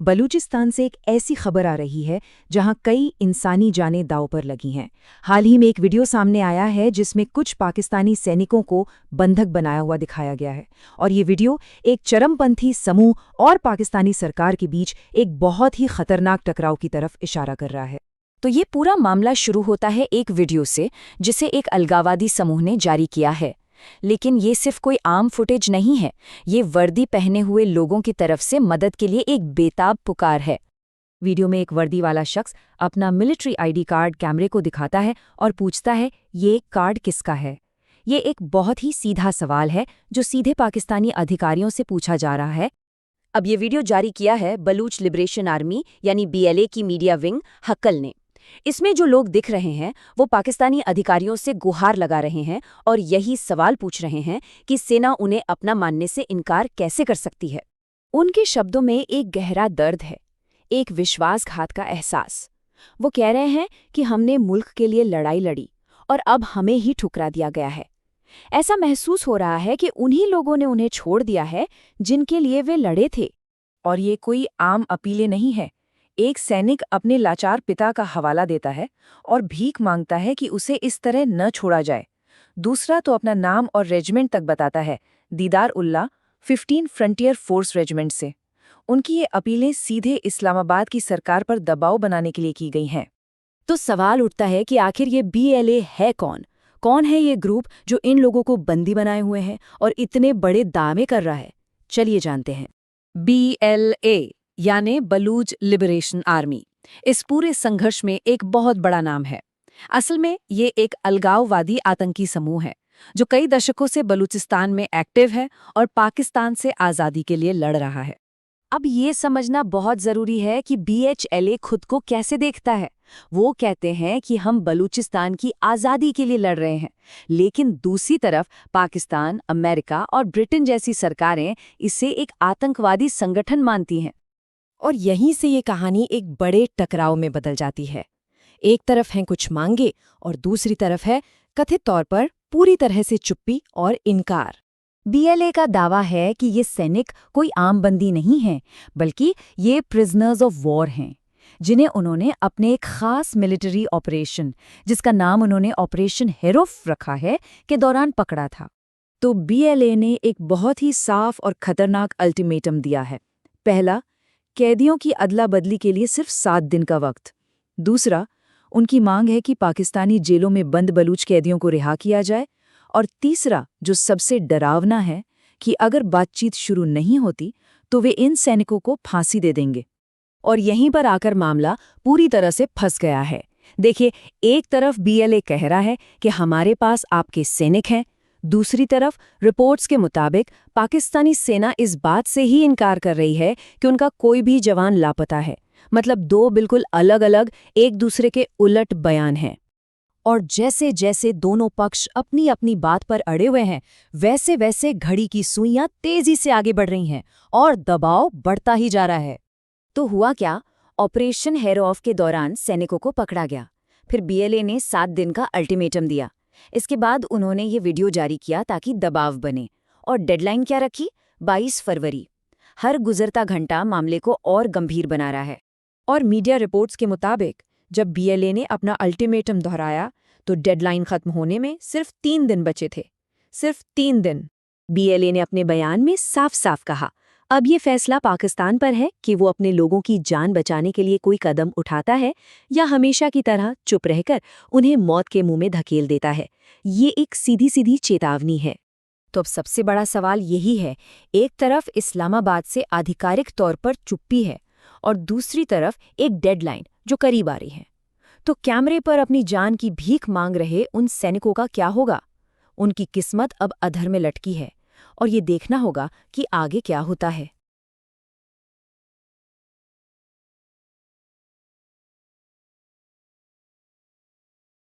बलूचिस्तान से एक ऐसी खबर आ रही है जहां कई इंसानी जानें दांव पर लगी हैं। हाल ही में एक वीडियो सामने आया है जिसमें कुछ पाकिस्तानी सैनिकों को बंधक बनाया हुआ दिखाया गया है और ये वीडियो एक चरमपंथी समूह और पाकिस्तानी सरकार के बीच एक बहुत ही खतरनाक टकराव की तरफ इशारा कर रहा है। तो ये पूरा मामला शुरू होता है एक वीडियो से जिसे एक अलगाववादी समूह ने जारी किया है। लेकिन ये सिर्फ कोई आम फुटेज नहीं है, ये वर्दी पहने हुए लोगों की तरफ से मदद के लिए एक बेताब पुकार है। वीडियो में एक वर्दी वाला शख्स अपना मिलिट्री आईडी कार्ड कैमरे को दिखाता है और पूछता है, ये कार्ड किसका है? ये एक बहुत ही सीधा सवाल है जो सीधे पाकिस्तानी अधिकारियों से पूछा जा रहा है। अब ये वीडियो जारी किया है बलूच लिबरेशन आर्मी यानी BLA की मीडिया विंग हक्कल ने। इसमें जो लोग दिख रहे हैं वो पाकिस्तानी अधिकारियों से गुहार लगा रहे हैं और यही सवाल पूछ रहे हैं कि सेना उन्हें अपना मानने से इनकार कैसे कर सकती है। उनके शब्दों में एक गहरा दर्द है, एक विश्वासघात का एहसास। वो कह रहे हैं कि हमने मुल्क के लिए लड़ाई लड़ी और अब हमें ही ठुकरा दिया गया है। ऐसा महसूस हो रहा है कि उन्हीं लोगों ने उन्हें छोड़ दिया है जिनके लिए वे लड़े थे। और ये कोई आम अपीलें नहीं है। एक सैनिक अपने लाचार पिता का हवाला देता है और भीख मांगता है कि उसे इस तरह न छोड़ा जाए। दूसरा तो अपना नाम और रेजिमेंट तक बताता है, दीदार उल्लाह 15 फ्रंटियर फोर्स रेजिमेंट से। उनकी ये अपीलें सीधे इस्लामाबाद की सरकार पर दबाव बनाने के लिए की गई हैं। तो सवाल उठता है कि आखिर ये BLA है कौन? कौन है ये ग्रुप जो इन लोगों को बंदी बनाए हुए हैं और इतने बड़े दावे कर रहा है? चलिए जानते हैं। BLA यानी बलूच लिबरेशन आर्मी इस पूरे संघर्ष में एक बहुत बड़ा नाम है। असल में ये एक अलगाववादी आतंकी समूह है जो कई दशकों से बलूचिस्तान में एक्टिव है और पाकिस्तान से आज़ादी के लिए लड़ रहा है। अब ये समझना बहुत ज़रूरी है कि BHLA खुद को कैसे देखता है। वो कहते हैं कि हम बलूचिस्तान की आज़ादी के लिए लड़ रहे हैं, लेकिन दूसरी तरफ पाकिस्तान, अमेरिका और ब्रिटेन जैसी सरकारें इसे एक आतंकवादी संगठन मानती हैं। और यहीं से ये कहानी एक बड़े टकराव में बदल जाती है। एक तरफ हैं कुछ मांगे और दूसरी तरफ है कथित तौर पर पूरी तरह से चुप्पी और इनकार। BLA का दावा है कि ये सैनिक कोई आम बंदी नहीं हैं, बल्कि ये प्रिजनर्स ऑफ वॉर हैं, जिन्हें उन्होंने अपने एक खास मिलिट्री ऑपरेशन, जिसका नाम उन्होंने ऑपरेशन हेरोफ रखा है, के दौरान पकड़ा था। तो BLA ने एक बहुत ही साफ और खतरनाक अल्टीमेटम दिया है। पहला, कैदियों की अदला बदली के लिए सिर्फ 7 दिन का वक्त। दूसरा, उनकी मांग है कि पाकिस्तानी जेलों में बंद बलूच कैदियों को रिहा किया जाए। और तीसरा, जो सबसे डरावना है, कि अगर बातचीत शुरू नहीं होती तो वे इन सैनिकों को फांसी दे देंगे। और यहीं पर आकर मामला पूरी तरह से फंस गया है। देखिए, एक तरफ BLA कह रहा है कि हमारे पास आपके सैनिक हैं, दूसरी तरफ रिपोर्ट्स के मुताबिक पाकिस्तानी सेना इस बात से ही इनकार कर रही है कि उनका कोई भी जवान लापता है। मतलब दो बिल्कुल अलग-अलग, एक दूसरे के उलट बयान हैं। और जैसे जैसे दोनों पक्ष अपनी अपनी बात पर अड़े हुए हैं, वैसे वैसे घड़ी की सुइयां तेजी से आगे बढ़ रही हैं और दबाव बढ़ता ही जा रहा है। तो हुआ क्या? ऑपरेशन हेरोफ के दौरान सैनिकों को पकड़ा गया। फिर BLA ने 7 दिन का अल्टीमेटम दिया। इसके बाद उन्होंने ये वीडियो जारी किया ताकि दबाव बने। और डेडलाइन क्या रखी? 22 फरवरी। हर गुजरता घंटा मामले को और गंभीर बना रहा है। और मीडिया रिपोर्ट्स के मुताबिक जब BLA ने अपना अल्टीमेटम दोहराया तो डेडलाइन खत्म होने में सिर्फ 3 दिन बचे थे। सिर्फ 3 दिन। BLA ने अपने बयान में साफ साफ कहा, अब ये फैसला पाकिस्तान पर है कि वो अपने लोगों की जान बचाने के लिए कोई कदम उठाता है या हमेशा की तरह चुप रहकर उन्हें मौत के मुंह में धकेल देता है। ये एक सीधी सीधी चेतावनी है। तो अब सबसे बड़ा सवाल यही है, एक तरफ इस्लामाबाद से आधिकारिक तौर पर चुप्पी है और दूसरी तरफ एक डेडलाइन जो करीब आ रही है। तो कैमरे पर अपनी जान की भीख मांग रहे उन सैनिकों का क्या होगा? उनकी किस्मत अब अधर में लटकी है और ये देखना होगा कि आगे क्या होता है।